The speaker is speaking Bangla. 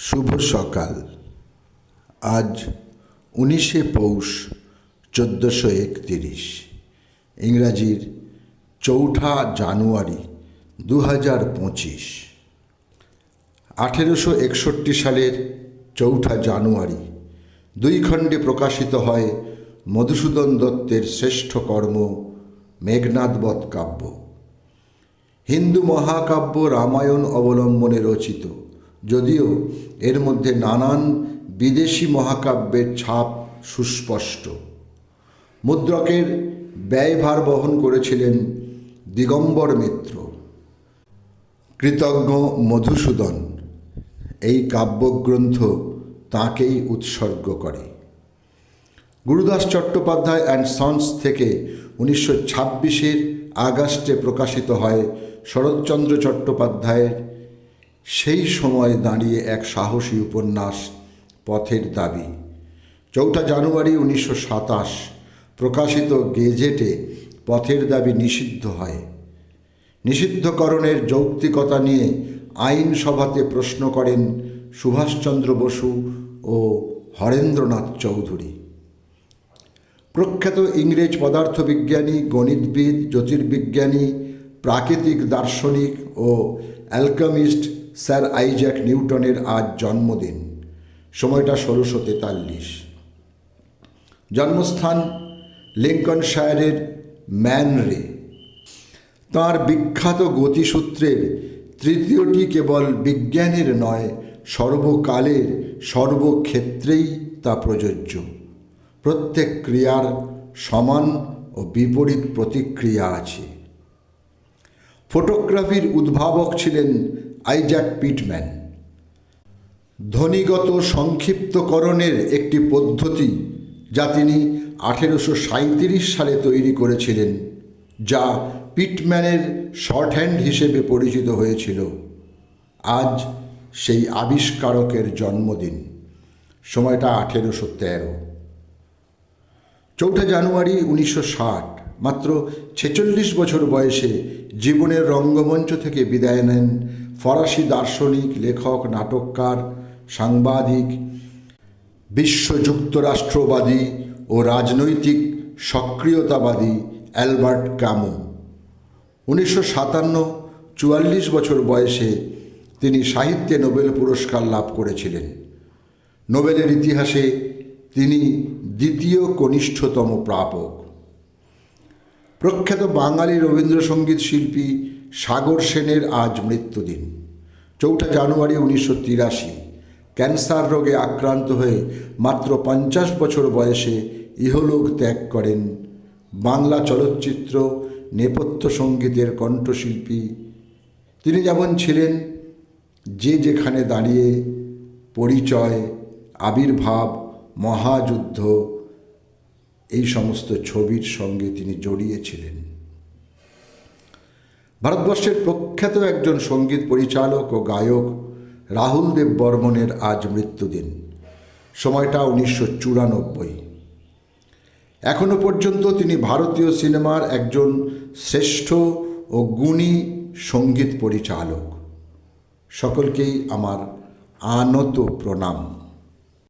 শুভ সকাল। আজ 19শে পৌষ 1431, ইংরাজির 4ঠা জানুয়ারি 2025। 1861 সালের 4ঠা জানুয়ারি 2 খণ্ডে প্রকাশিত হয় মধুসূদন দত্তের শ্রেষ্ঠ কর্ম মেঘনাদ বধ কাব্য। হিন্দু মহাকাব্য রামায়ণ অবলম্বনে রচিত, যদিও এর মধ্যে নানান বিদেশি মহাকাব্যের ছাপ সুস্পষ্ট। মুদ্রকের ব্যয়ভার বহন করেছিলেন দিগম্বর মিত্র। কৃতজ্ঞ মধুসূদন এই কাব্যগ্রন্থ তাঁকেই উৎসর্গ করে। গুরুদাস চট্টোপাধ্যায় অ্যান্ড সন্স থেকে 1926 আগস্টে প্রকাশিত হয় শরৎচন্দ্র চট্টোপাধ্যায়ের সেই সময় দাঁড়িয়ে এক সাহসী উপন্যাস পথের দাবি। 4ঠা জানুয়ারি 1927 প্রকাশিত গেজেটে পথের দাবি নিষিদ্ধ হয়। নিষিদ্ধকরণের যৌক্তিকতা নিয়ে আইনসভাতে প্রশ্ন করেন সুভাষচন্দ্র বসু ও হরেন্দ্রনাথ চৌধুরী। প্রখ্যাত ইংরেজ পদার্থবিজ্ঞানী, গণিতবিদ, জ্যোতির্বিজ্ঞানী, প্রাকৃতিক দার্শনিক ও অ্যালকেমিস্ট স্যার আইজ্যাক নিউটনের আজ জন্মদিন। সময়টা 1643। জন্মস্থান লিঙ্কনশায়ারের ম্যানরে। তাঁর বিখ্যাত গতিসূত্রের তৃতীয়টি কেবল বিজ্ঞানের নয়, সর্বকালের সর্বক্ষেত্রেই তা প্রযোজ্য। প্রত্যেক ক্রিয়ার সমান ও বিপরীত প্রতিক্রিয়া আছে। ফটোগ্রাফির উদ্ভাবক ছিলেন আইজ্যাক পিটম্যান। ধ্বনিগত সংক্ষিপ্তকরণের একটি পদ্ধতি যা তিনি 1837 সালে তৈরি করেছিলেন, যা পিটম্যানের শর্টহ্যান্ড হিসেবে পরিচিত হয়েছিল। আজ সেই আবিষ্কারকের জন্মদিন। সময়টা 1813। 4ঠা জানুয়ারি 1960 মাত্র 46 বছর বয়সে জীবনের রঙ্গমঞ্চ থেকে বিদায় নেন ফরাসি দার্শনিক, লেখক, নাটককার, সাংবাদিক, বিশ্ব যুক্তরাষ্ট্রবাদী ও রাজনৈতিক সক্রিয়তাবাদী অ্যালবার্ট ক্যামু। 1957 44 বছর বয়সে তিনি সাহিত্যে নোবেল পুরস্কার লাভ করেছিলেন। নোবেলের ইতিহাসে তিনি দ্বিতীয় কনিষ্ঠতম প্রাপক। প্রখ্যাত বাঙালি রবীন্দ্রসঙ্গীত শিল্পী সাগর সেনের আজ মৃত্যুদিন। 4ঠা জানুয়ারি 1983 ক্যান্সার রোগে আক্রান্ত হয়ে মাত্র 50 বছর বয়সে ইহলোক ত্যাগ করেন বাংলা চলচ্চিত্র নেপথ্য সঙ্গীতের কণ্ঠশিল্পী। তিনি যেমন ছিলেন, যে যেখানে দাঁড়িয়ে, পরিচয়, আবির্ভাব, মহাযুদ্ধ, এই সমস্ত ছবির সঙ্গে তিনি জড়িয়েছিলেন। ভারতবর্ষের প্রখ্যাত একজন সঙ্গীত পরিচালক ও গায়ক রাহুল দেব বর্মনের আজ মৃত্যুদিন। সময়টা 1994। এখনো পর্যন্ত তিনি ভারতীয় সিনেমার একজন শ্রেষ্ঠ ও গুণী সঙ্গীত পরিচালক। সকলকেই আমার আনত প্রণাম।